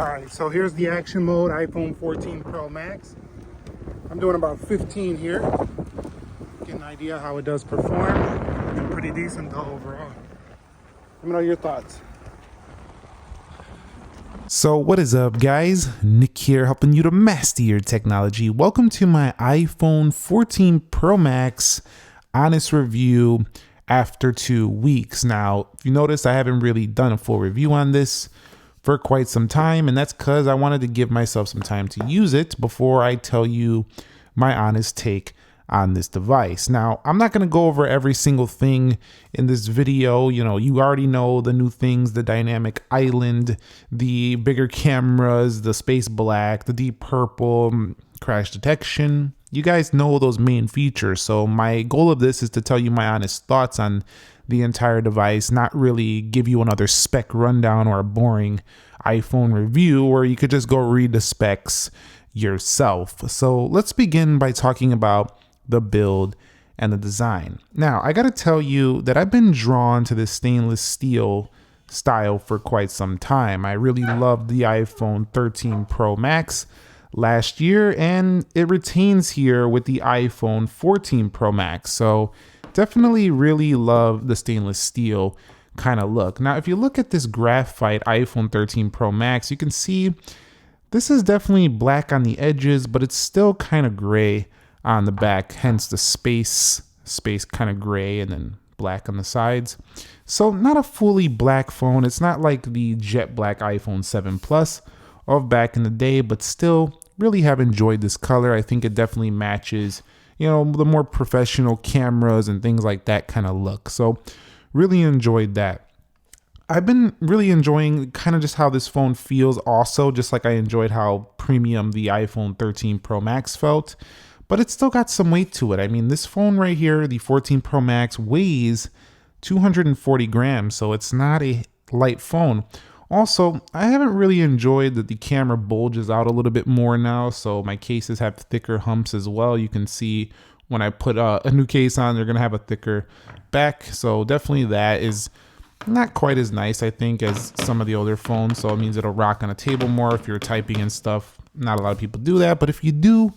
Alright, so here's the action mode, iPhone 14 Pro Max. I'm doing about 15 here. Get an idea how it does perform. Been pretty decent though overall. Let me know your thoughts. So what is up, guys? Nick here, helping you to master your technology. Welcome to my iPhone 14 Pro Max honest review after 2 weeks. Now, if you notice, I haven't really done a full review on this for quite some time, and that's because I wanted to give myself some time to use it before I tell you my honest take on this device. Now, I'm not going to go over every single thing in this video. You know, you already know the new things: the dynamic island, the bigger cameras, the space black, the deep purple, crash detection. You guys know those main features. So my goal of this is to tell you my honest thoughts on the entire device, not really give you another spec rundown or a boring iPhone review where you could just go read the specs yourself. So let's begin by talking about the build and the design. Now, I got to tell you that I've been drawn to this stainless steel style for quite some time. I really loved the iPhone 13 Pro Max last year, and it retains here with the iPhone 14 Pro Max. So definitely really love the stainless steel kind of look. Now, if you look at this graphite iPhone 13 Pro Max, you can see this is definitely black on the edges, but it's still kind of gray on the back, hence the space kind of gray and then black on the sides. So not a fully black phone. It's not like the jet black iPhone 7 Plus of back in the day, but still really have enjoyed this color. I think it definitely matches, you know, the more professional cameras and things like that kind of look. So really enjoyed that. I've been really enjoying kind of just how this phone feels also, just like I enjoyed how premium the iPhone 13 Pro Max felt, but it's still got some weight to it. I mean, this phone right here, the 14 Pro Max, weighs 240 grams, so it's not a light phone. Also, I haven't really enjoyed that the camera bulges out a little bit more now, so my cases have thicker humps as well. You can see when I put a new case on, they're going to have a thicker back, so definitely that is not quite as nice, I think, as some of the older phones, so it means it'll rock on a table more if you're typing and stuff. Not a lot of people do that, but if you do,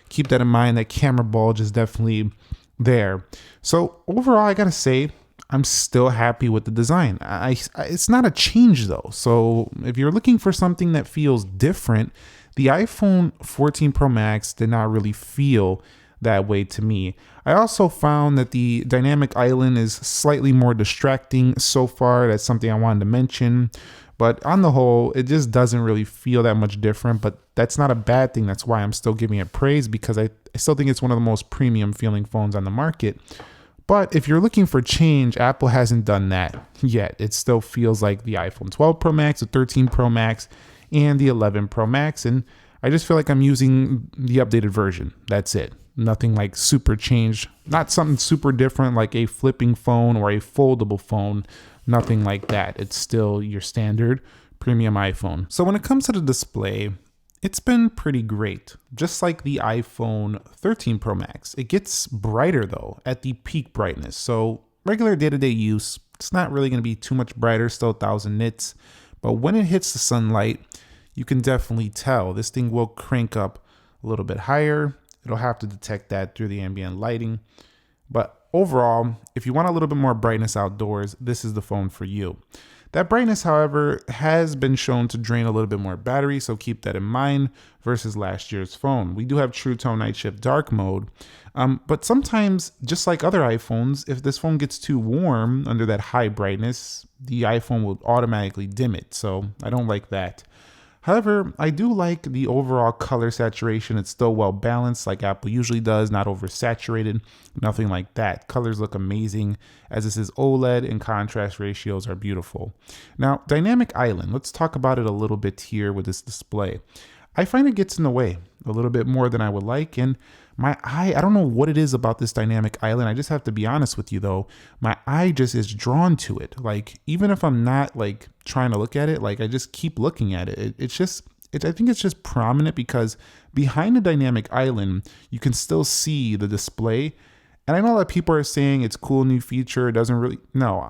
keep that in mind. That camera bulge is definitely there. So overall, I gotta say, I'm still happy with the design. It's not a change though. So if you're looking for something that feels different, the iPhone 14 Pro Max did not really feel that way to me. I also found that the dynamic island is slightly more distracting so far. That's something I wanted to mention. But on the whole, it just doesn't really feel that much different. But that's not a bad thing. That's why I'm still giving it praise, because I still think it's one of the most premium feeling phones on the market. But if you're looking for change, Apple hasn't done that yet. It still feels like the iPhone 12 Pro Max, the 13 Pro Max, and the 11 Pro Max. And I just feel like I'm using the updated version. That's it. Nothing like super changed. Not something super different like a flipping phone or a foldable phone. Nothing like that. It's still your standard premium iPhone. So when it comes to the display, it's been pretty great. Just like the iPhone 13 Pro Max. It gets brighter though at the peak brightness. So regular day-to-day use, it's not really going to be too much brighter, still 1000 nits. But when it hits the sunlight, you can definitely tell this thing will crank up a little bit higher. It'll have to detect that through the ambient lighting. But overall, if you want a little bit more brightness outdoors, this is the phone for you. That brightness, however, has been shown to drain a little bit more battery, so keep that in mind versus last year's phone. We do have True Tone Night Shift Dark mode, but sometimes, just like other iPhones, if this phone gets too warm under that high brightness, the iPhone will automatically dim it, so I don't like that. However, I do like the overall color saturation. It's still well balanced like Apple usually does, not oversaturated, nothing like that. Colors look amazing as this is OLED and contrast ratios are beautiful. Now, dynamic island, let's talk about it a little bit here with this display. I find it gets in the way a little bit more than I would like, and my eye, I don't know what it is about this dynamic island. I just have to be honest with you though. My eye just is drawn to it. Like, even if I'm not like trying to look at it, like I just keep looking at it. I think it's just prominent because behind the dynamic island, you can still see the display. And I know that people are saying it's cool new feature. It doesn't really, no,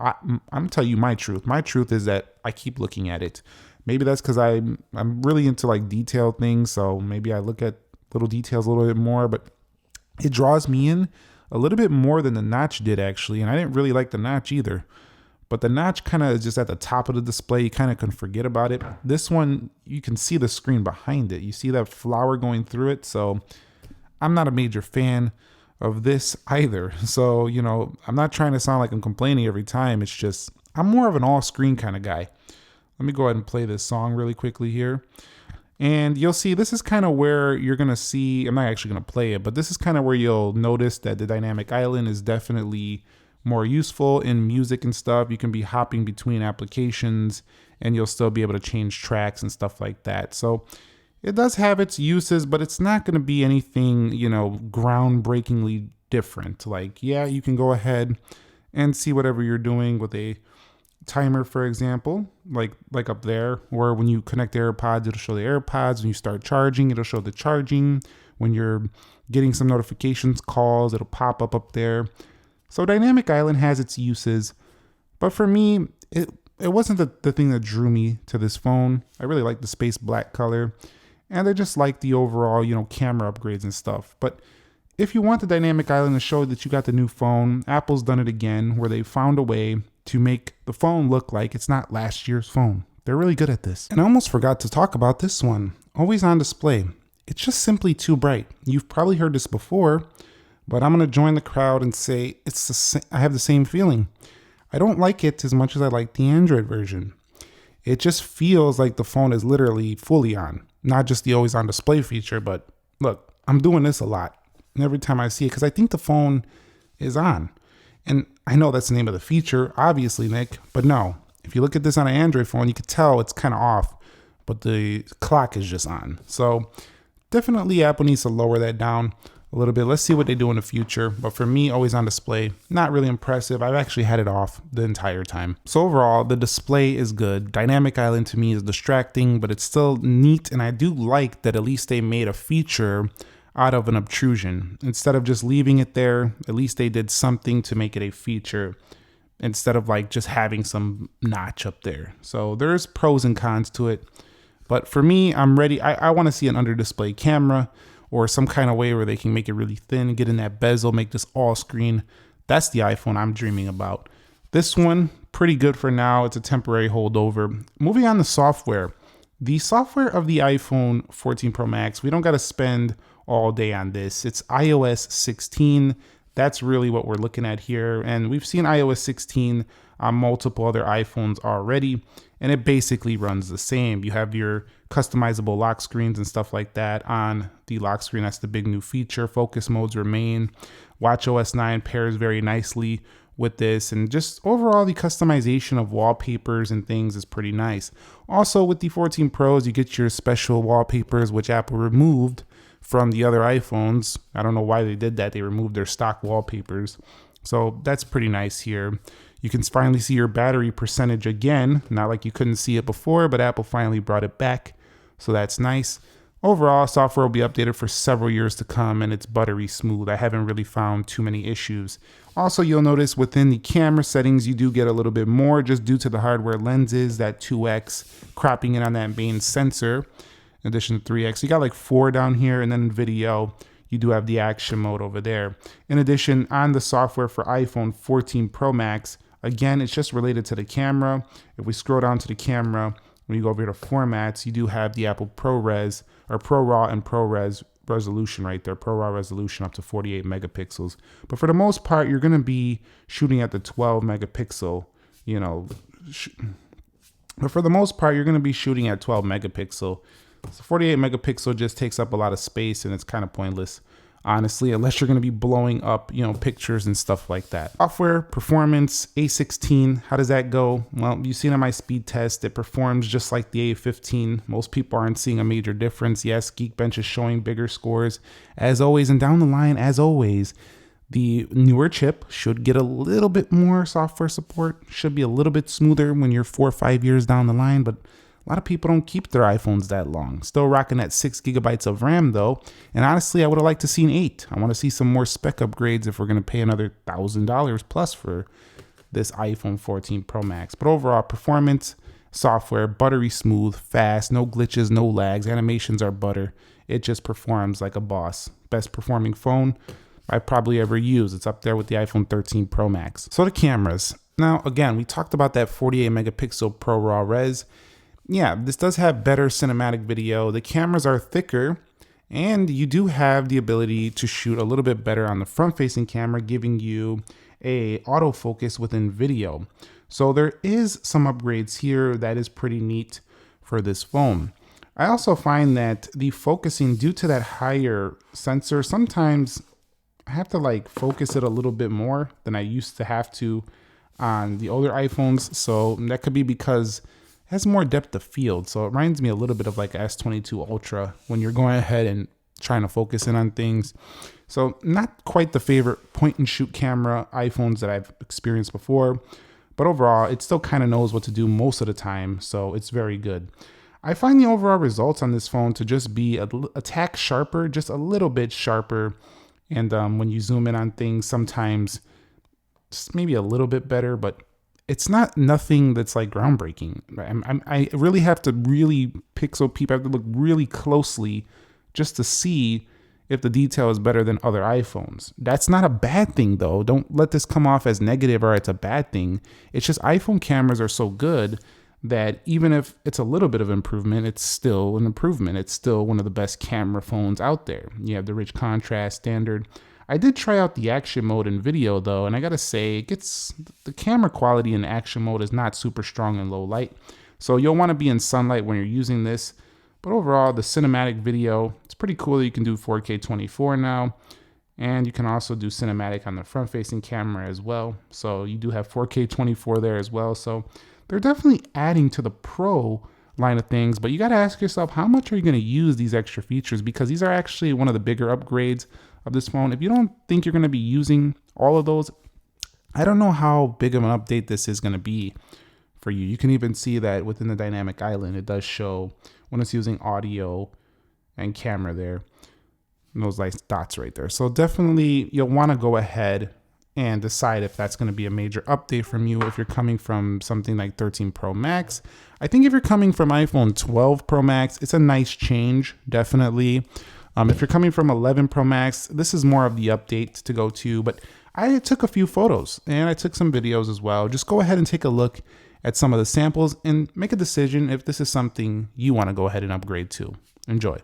I'm telling you my truth. My truth is that I keep looking at it. Maybe that's because I'm really into like detailed things, so maybe I look at little details a little bit more, but it draws me in a little bit more than the notch did actually, and I didn't really like the notch either. But the notch kind of is just at the top of the display. You kind of can forget about it. This one, you can see the screen behind it. You see that flower going through it. So I'm not a major fan of this either. So, you know, I'm not trying to sound like I'm complaining every time. It's just, I'm more of an all screen kind of guy. Let me go ahead and play this song really quickly here. And you'll see this is kind of where you're going to see, I'm not actually going to play it, but this is kind of where you'll notice that the dynamic island is definitely more useful in music and stuff. You can be hopping between applications and you'll still be able to change tracks and stuff like that. So it does have its uses, but it's not going to be anything, you know, groundbreakingly different. Like, yeah, you can go ahead and see whatever you're doing with a timer, for example, like up there, or when you connect the AirPods, it'll show the AirPods. When you start charging, it'll show the charging. When you're getting some notifications, calls, it'll pop up there. So Dynamic Island has its uses, but for me, it wasn't the thing that drew me to this phone. I really like the space black color, and I just like the overall, you know, camera upgrades and stuff. But if you want the Dynamic Island to show that you got the new phone, Apple's done it again, where they found a way to make the phone look like it's not last year's phone. They're really good at this. And I almost forgot to talk about this one. Always on display. It's just simply too bright. You've probably heard this before, but I'm going to join the crowd and say I have the same feeling. I don't like it as much as I like the Android version. It just feels like the phone is literally fully on. Not just the always on display feature, but look, I'm doing this a lot. And every time I see it, because I think the phone is on. And I know that's the name of the feature, obviously, Nick, but no. If you look at this on an Android phone, you can tell it's kind of off, but the clock is just on. So definitely Apple needs to lower that down a little bit. Let's see what they do in the future. But for me, always on display, not really impressive. I've actually had it off the entire time. So overall, the display is good. Dynamic Island to me is distracting, but it's still neat. And I do like that at least they made a feature out of an obtrusion. Instead of just leaving it there, at least they did something to make it a feature instead of like just having some notch up there. So there's pros and cons to it. But for me, I'm ready. I want to see an under display camera or some kind of way where they can make it really thin, get in that bezel, make this all screen. That's the iPhone I'm dreaming about. This one, pretty good for now. It's a temporary holdover. Moving on to software. The software of the iPhone 14 Pro Max, we don't got to spend all day on this. It's iOS 16. That's really what we're looking at here. And we've seen iOS 16 on multiple other iPhones already, and it basically runs the same. You have your customizable lock screens and stuff like that on the lock screen. That's the big new feature. Focus modes remain. watchOS 9 pairs very nicely with this, and just overall the customization of wallpapers and things is pretty nice. Also with the 14 Pros, you get your special wallpapers, which Apple removed from the other iPhones. I don't know why they did that. They removed their stock wallpapers. So that's pretty nice here. You can finally see your battery percentage again. Not like you couldn't see it before, but Apple finally brought it back. So that's nice. Overall, software will be updated for several years to come, and it's buttery smooth. I haven't really found too many issues. Also, you'll notice within the camera settings, you do get a little bit more just due to the hardware lenses, that 2x cropping in on that main sensor, in addition to 3x. You got like 4 down here, and then in video, you do have the action mode over there. In addition, on the software for iPhone 14 Pro Max, again, it's just related to the camera. If we scroll down to the camera, when you go over here to formats, you do have the Apple ProRes or ProRAW and ProRes resolution right there. ProRAW resolution up to 48 megapixels. But for the most part, you're going to be shooting at the 12 megapixel, you know. But for the most part, you're going to be shooting at 12 megapixel. So 48 megapixel just takes up a lot of space, and it's kind of pointless, honestly, unless you're going to be blowing up, you know, pictures and stuff like that. Software, performance, A16, how does that go? Well, you've seen on my speed test, it performs just like the A15. Most people aren't seeing a major difference. Yes, Geekbench is showing bigger scores, as always, and down the line, as always, the newer chip should get a little bit more software support, should be a little bit smoother when you're 4 or 5 years down the line, but a lot of people don't keep their iPhones that long. Still rocking at 6 gigabytes of RAM though. And honestly, I would have liked to see an 8. I want to see some more spec upgrades if we're going to pay another $1,000 plus for this iPhone 14 Pro Max. But overall performance, software, buttery smooth, fast, no glitches, no lags, animations are butter. It just performs like a boss. Best performing phone I probably ever used. It's up there with the iPhone 13 Pro Max. So the cameras. Now, again, we talked about that 48 megapixel Pro RAW res. Yeah, this does have better cinematic video. The cameras are thicker, and you do have the ability to shoot a little bit better on the front-facing camera, giving you a autofocus within video. So there is some upgrades here that is pretty neat for this phone. I also find that the focusing, due to that higher sensor, sometimes I have to like focus it a little bit more than I used to have to on the older iPhones. So that could be because it has more depth of field. So it reminds me a little bit of like S22 Ultra when you're going ahead and trying to focus in on things. So not quite the favorite point and shoot camera iPhones that I've experienced before, but overall it still kind of knows what to do most of the time. So it's very good. I find the overall results on this phone to just be a tack sharper, just a little bit sharper. And when you zoom in on things, sometimes just maybe a little bit better, but it's not nothing that's like groundbreaking. I really have to really pixel peep. I have to look really closely just to see if the detail is better than other iPhones. That's not a bad thing though. Don't let this come off as negative or it's a bad thing. It's just iPhone cameras are so good that even if it's a little bit of improvement, it's still an improvement. It's still one of the best camera phones out there. You have the rich contrast standard. I did try out the action mode in video though, and I gotta say, the camera quality in action mode is not super strong in low light. So you'll wanna be in sunlight when you're using this. But overall, the cinematic video, it's pretty cool that you can do 4K 24 now. And you can also do cinematic on the front facing camera as well. So you do have 4K 24 there as well. So they're definitely adding to the Pro line of things, but you got to ask yourself, how much are you going to use these extra features? Because these are actually one of the bigger upgrades of this phone. If you don't think you're going to be using all of those, I don't know how big of an update this is going to be for you. You can even see that within the dynamic island, it does show when it's using audio and camera there, and those nice dots right there. So definitely you'll want to go ahead and decide if that's going to be a major update from you if you're coming from something like 13 Pro Max. I think if you're coming from iPhone 12 Pro Max, it's a nice change, definitely. If you're coming from 11 Pro Max, this is more of the update to go to, but I took a few photos and I took some videos as well. Just go ahead and take a look at some of the samples and make a decision if this is something you want to go ahead and upgrade to. Enjoy.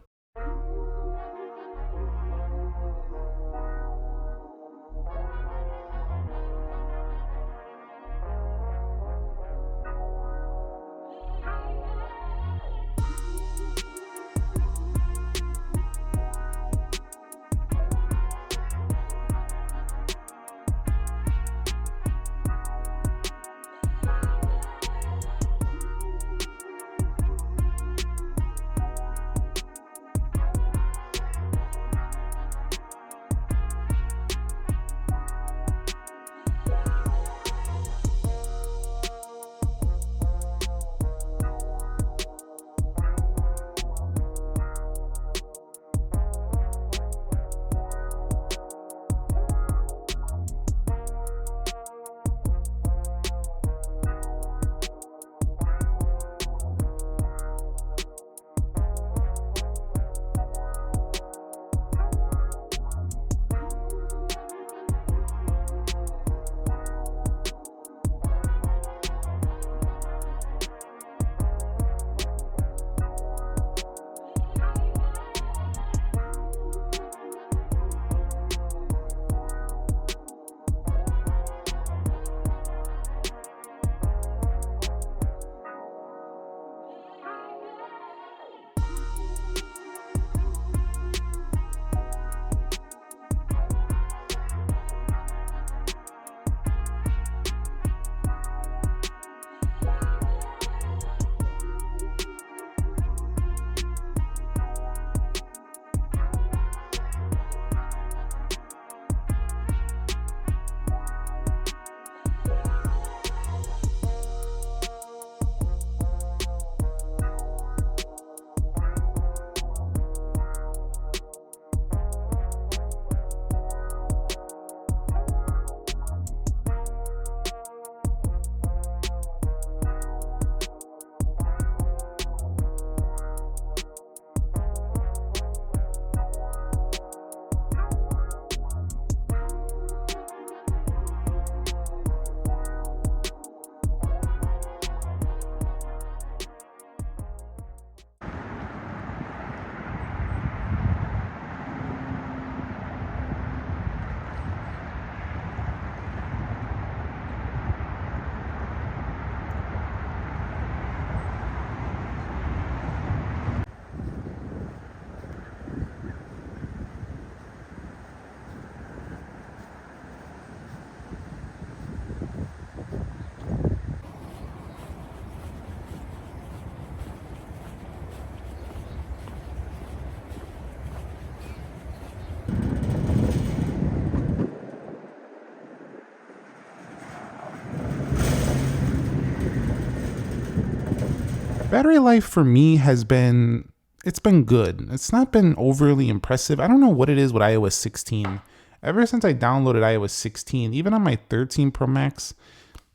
battery life for me has been, it's been good. It's not been overly impressive. I don't know what it is with iOS 16. Ever since I downloaded iOS 16, even on my 13 Pro Max,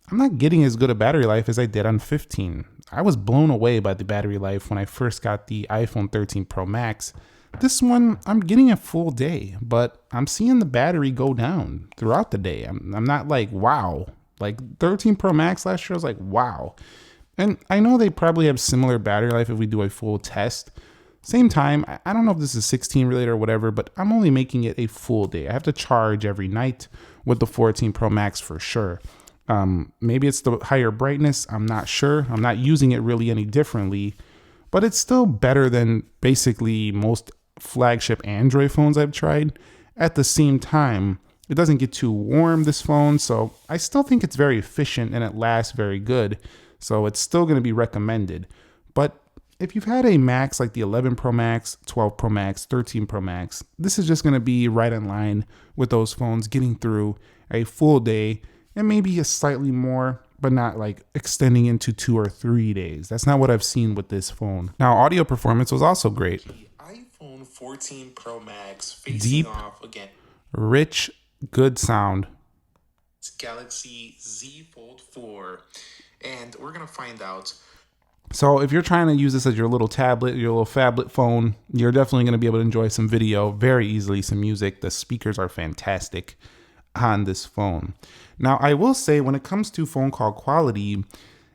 I'm not getting as good a battery life as I did on 15. I was blown away by the battery life when I first got the iPhone 13 Pro Max. This one, I'm getting a full day, but I'm seeing the battery go down throughout the day. I'm not like, wow. Like 13 Pro Max last year, I was like, wow. And I know they probably have similar battery life if we do a full test. Same time, I don't know if this is 16 related or whatever, but I'm only making it a full day. I have to charge every night with the 14 Pro Max for sure. Maybe it's the higher brightness. I'm not sure. I'm not using it really any differently, but it's still better than basically most flagship Android phones I've tried. At the same time, it doesn't get too warm, this phone, so I still think it's very efficient and it lasts very good. So it's still going to be recommended. But if you've had a Max like the 11 Pro Max, 12 Pro Max, 13 Pro Max, this is just going to be right in line with those phones, getting through a full day and maybe a slightly more, but not like extending into 2 or 3 days. That's not what I've seen with this phone. Now, audio performance was also great. The iPhone 14 Pro Max facing Deep, off against rich, good sound. Galaxy Z Fold 4, and we're gonna find out. So if you're trying to use this as your little tablet, your little phablet phone, you're definitely going to be able to enjoy some video very easily, some music. The speakers are fantastic on this phone. Now, I will say when it comes to phone call quality,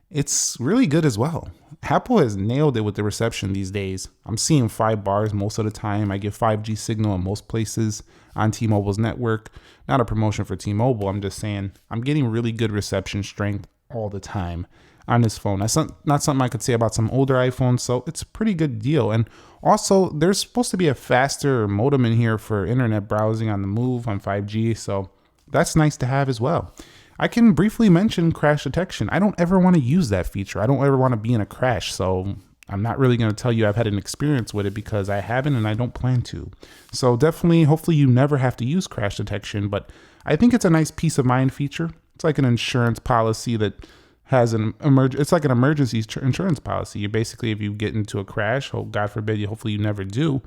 it's really good as well. Apple has nailed it with the reception these days. I'm seeing 5 bars most of the time. I get 5G signal in most places on T-Mobile's network. Not a promotion for T-Mobile. I'm just saying I'm getting really good reception strength all the time on this phone. That's not something I could say about some older iPhones, so it's a pretty good deal. And also, there's supposed to be a faster modem in here for internet browsing on the move on 5G, so that's nice to have as well. I can briefly mention crash detection. I don't ever want to use that feature. I don't ever want to be in a crash, so I'm not really going to tell you I've had an experience with it because I haven't and I don't plan to. So definitely, hopefully you never have to use crash detection, but I think it's a nice peace of mind feature. It's like an insurance policy that has it's like an emergency insurance policy. You basically, if you get into a crash, oh God forbid, hopefully you never do,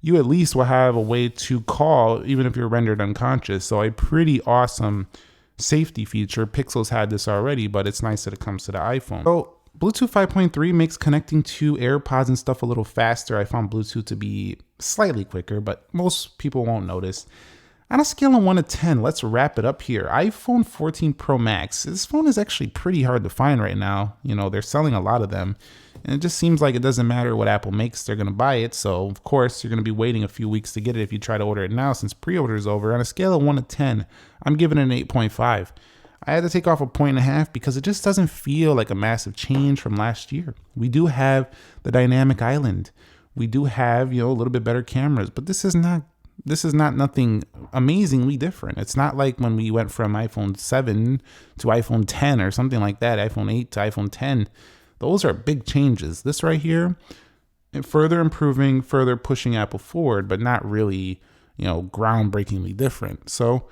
you at least will have a way to call even if you're rendered unconscious. So a pretty awesome safety feature. Pixel's had this already, but it's nice that it comes to the iPhone. So Bluetooth 5.3 makes connecting to AirPods and stuff a little faster. I found Bluetooth to be slightly quicker, but most people won't notice. On a scale of 1 to 10, let's wrap it up here. iPhone 14 Pro Max. This phone is actually pretty hard to find right now. You know, they're selling a lot of them. And it just seems like it doesn't matter what Apple makes, they're going to buy it. So, of course, you're going to be waiting a few weeks to get it if you try to order it now since pre-order is over. On a scale of 1 to 10, I'm giving it an 8.5. I had to take off a 1.5 because it just doesn't feel like a massive change from last year. We do have the dynamic island. We do have, a little bit better cameras, but this is not nothing amazingly different. It's not like when we went from iPhone 7 to iPhone 10 or something like that, iPhone 8 to iPhone 10. Those are big changes. This right here, further improving, further pushing Apple forward, but not really, groundbreakingly different. So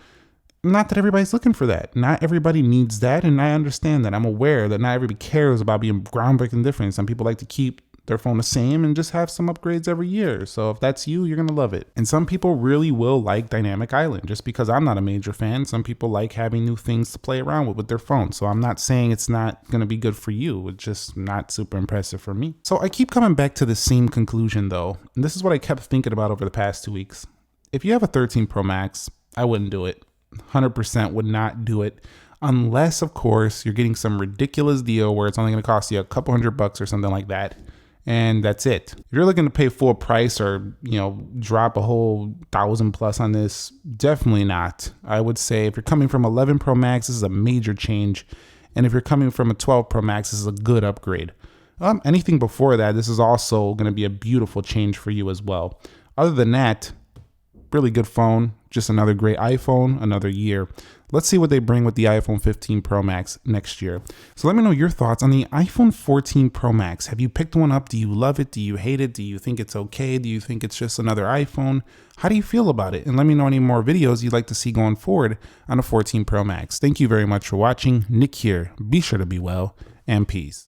not that everybody's looking for that. Not everybody needs that, and I understand that. I'm aware that not everybody cares about being groundbreaking different. Some people like to keep their phone the same and just have some upgrades every year. So if that's you, you're going to love it. And some people really will like Dynamic Island. Just because I'm not a major fan, some people like having new things to play around with their phone. So I'm not saying it's not going to be good for you. It's just not super impressive for me. So I keep coming back to the same conclusion though. And this is what I kept thinking about over the past 2 weeks. If you have a 13 Pro Max, I wouldn't do it. 100% would not do it. Unless, of course, you're getting some ridiculous deal where it's only going to cost you a couple $100 or something like that. And that's it. If you're looking to pay full price or, drop a whole 1,000 plus on this, definitely not. I would say if you're coming from 11 Pro Max, this is a major change. And if you're coming from a 12 Pro Max, this is a good upgrade. Anything before that, this is also going to be a beautiful change for you as well. Other than that, really good phone. Just another great iPhone, another year. Let's see what they bring with the iPhone 15 Pro Max next year. So let me know your thoughts on the iPhone 14 Pro Max. Have you picked one up? Do you love it? Do you hate it? Do you think it's okay? Do you think it's just another iPhone? How do you feel about it? And let me know any more videos you'd like to see going forward on a 14 Pro Max. Thank you very much for watching. Nick here. Be sure to be well, and peace.